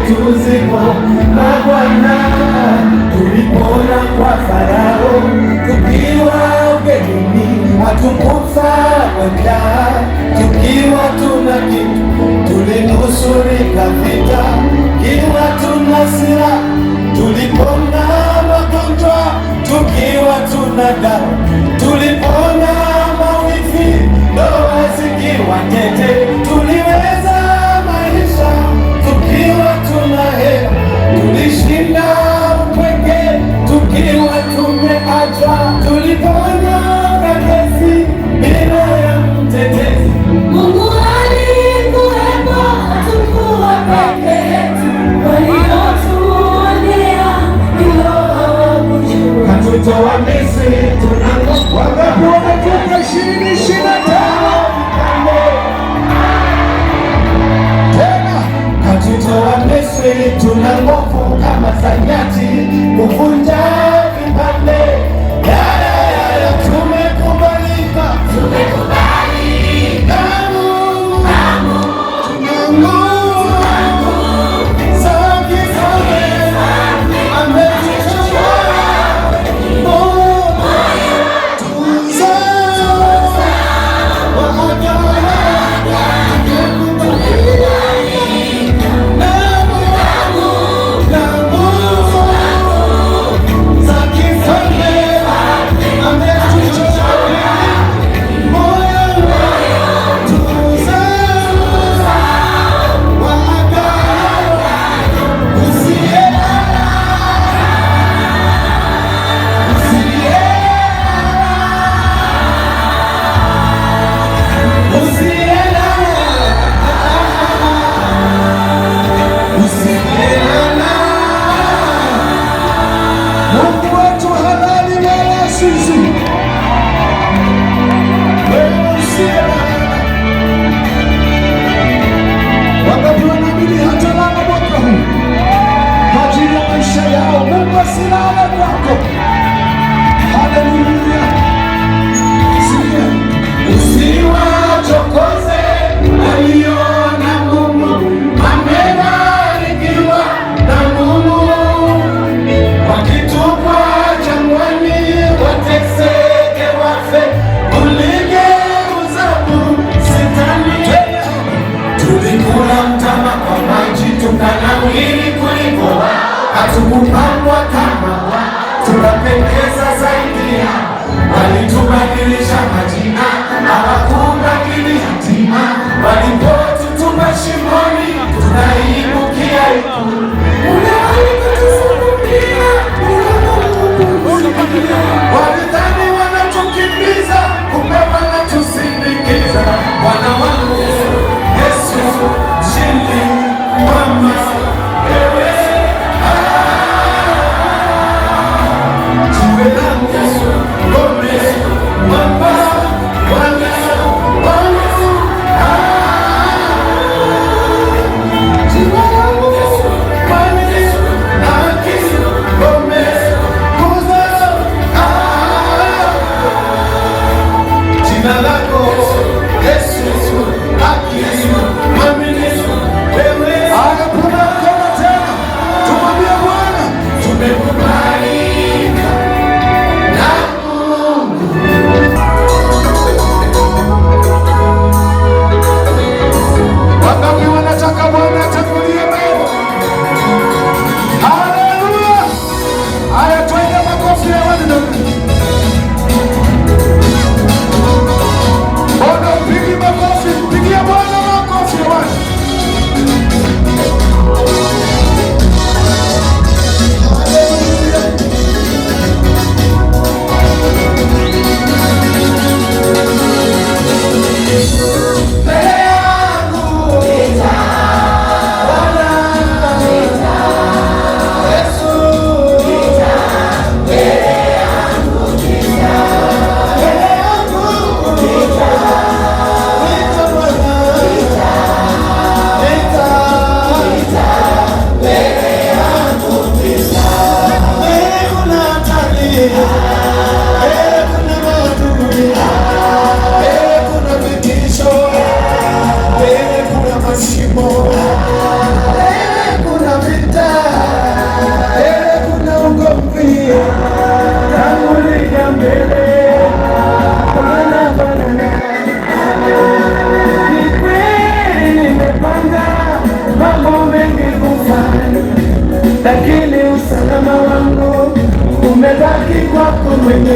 zetu zipo na Bwana. Tulipona kwa Farao tukiwa ugenini, hatukufa kwa njaa. Tukiwa tuna kitu tulinusurika vita, tukiwa tuna silaha tulipona magonjwa, tukiwa tuna dawa tulipona maumivu, ndoa zikiwa tete tuliweza maisha, tukiwa tuna hela tulishinda upweke, tukiwa tumeachwa tuliponya kesi bila ya mtetezi. Mungu alikuwepo, hatukuwa peke yetu, waliotuonea hilo hawakujua. Katutoa Misri tunangofu, wangapi wametoka 2025 tena. Katutoa Misri tuna nguvu kama za nyati kuvunja vipande. Yaya tumekubalika, wakitupwa jangwani watese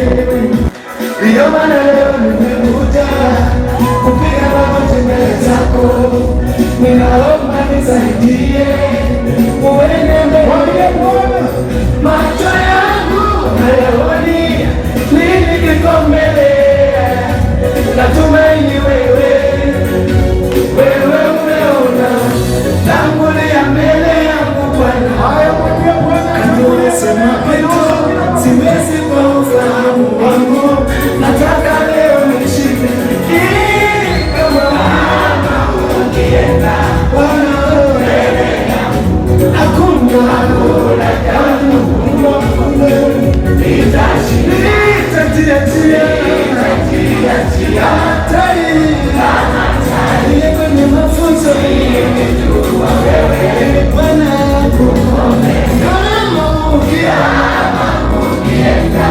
Ndiyo maana leo nimekuja kupiga magoti mbele zako, ninaomba nisaidie, uende mbele. Macho yangu hayaoni nini kiko mbele, natumaini wewe umeona, tangulia mbele yangu Bwana. Sema kitu siwezi kwa ufahamu wangu, nataka leo nishike kama mama ukienda Bwana mbele yangu, hakuna nitatia kwenye mafunzo Bwana kama ukienda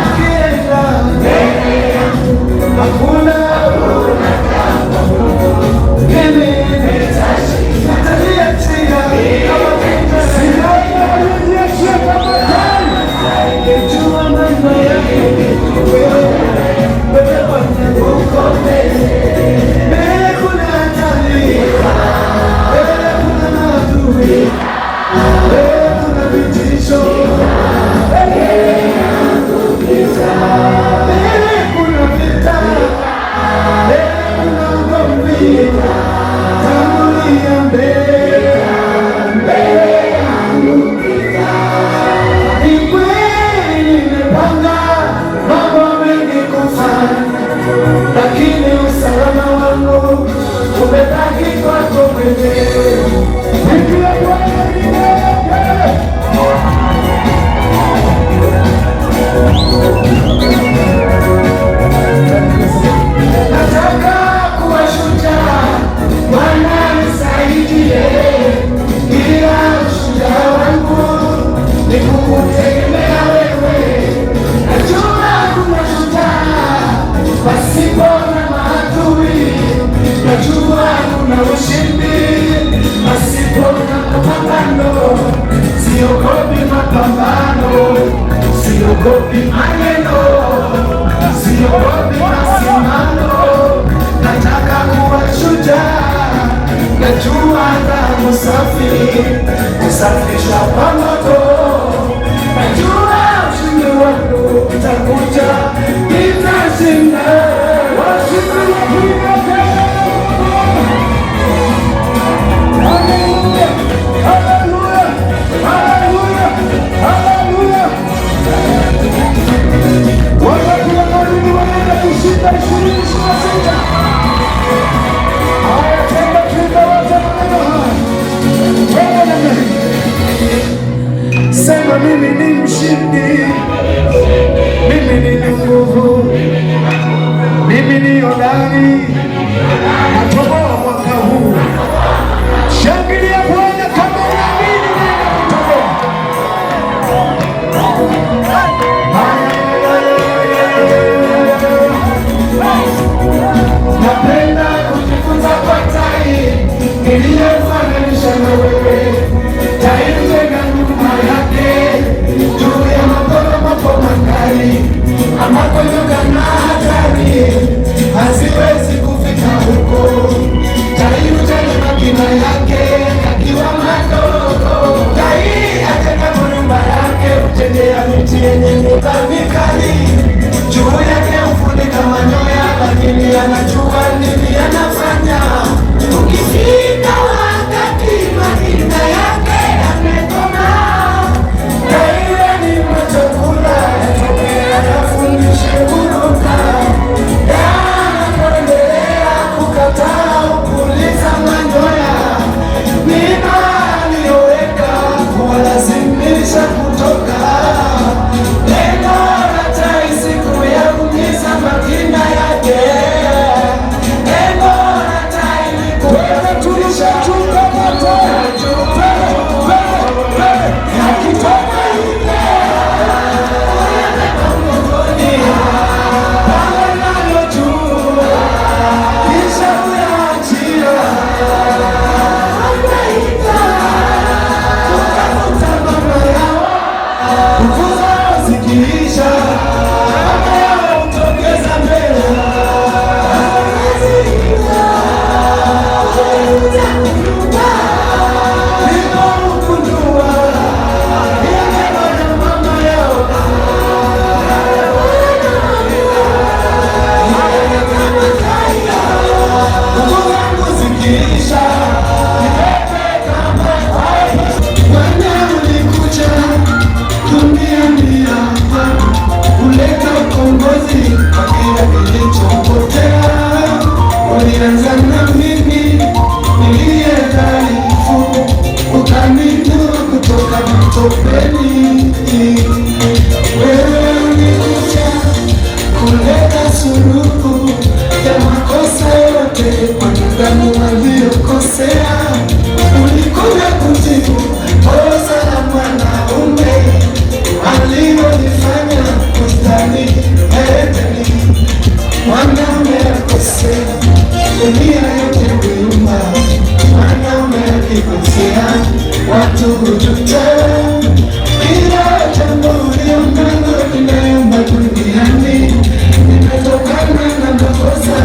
hakuna siogopi maneno, siogopi masimamo, nataka kuwa shujaa, najua damu safi kusafisha kwa moto, najua ushindi wangu utakuja, nitashinda. Sema mimi ni mshindi, mimi ni kuleta suluhu ya makosa yote wanadamu waliokosea. Ulikuja kujibu kosa la mwanaume alilolifanya kustahili Edeni. Mwanaume akosea, dunia yote kuiumba. Mwanaume akikosea, watu hujuta. Kila jambo uliomnalo linaumba duniani limetokana na makosa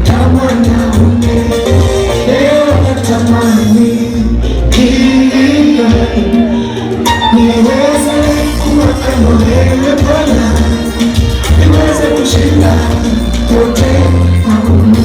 ya mwanaume. Leo natamani niweze kuwa kama wewe Bwana, niweze kushinda yote magumu.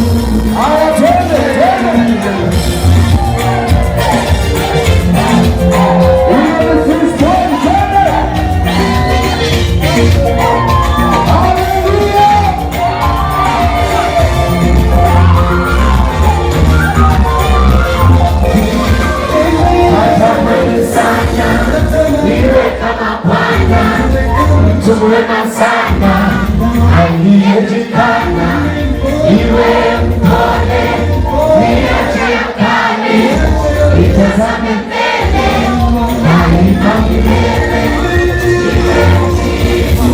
Mwema sana aliyejikana, iwe mpole, niachie kali, itazame mbele na iko milele. Iwe mtiifu,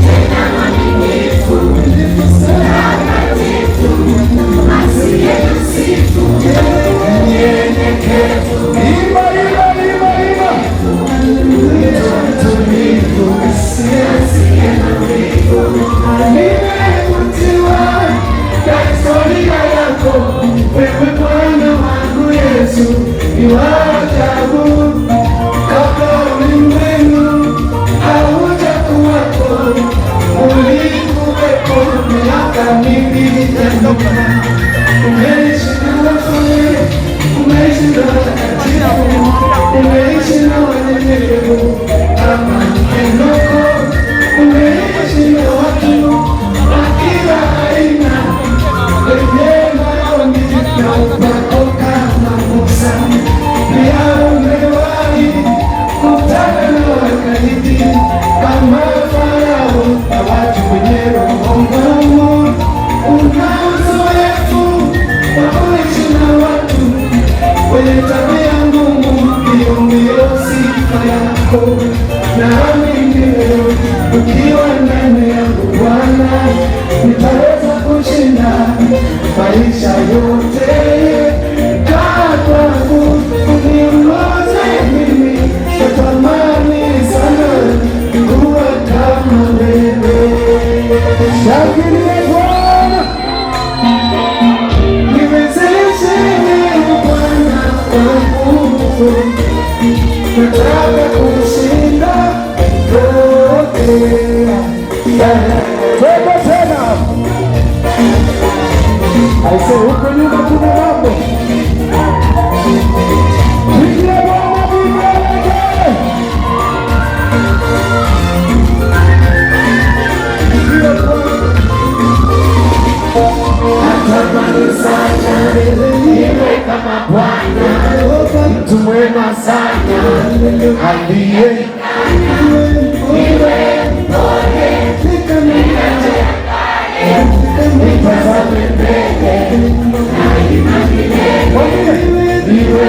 tena mwaminifu, mtakatifu, asiye msifu, mnyenyekevu, mtulivu, asiye na wivu. Nimevutiwa na historia yako wewe Bwana wangu Yesu, ni wa ajabu. Kabla ulimwengu haujakuwapo, ulikuwepo miaka mingi tena. Umeishi na wafalme, umeishi na watakatifu, umeishi na wanyenyekevu kama Henoko, umeishi na watu wa kila aina, wenye maoni na upako kama Musa. Pia umewahi kukutana na wakaidi kama Farao na watu wenye roho ngumu. Una uzoefu wa kuishi na watu wenye tabia ngumu, hiyo ndiyo sifa yako. Naamini leo ukiwa ndani yangu Bwana, nitaweza kushinda maisha yote. Kaa kwangu uniongoze mimi, natamani sana kuwa kama wewe. Shangilia Bwana, niwezeshe Bwana wangu, nataka kushinda yote. Twende tena. Aise, huko nyuma kuna mambo. Pigia Bwana vigelegele. Natamani sana niwe kama Bwana, mtu mwema sana aliye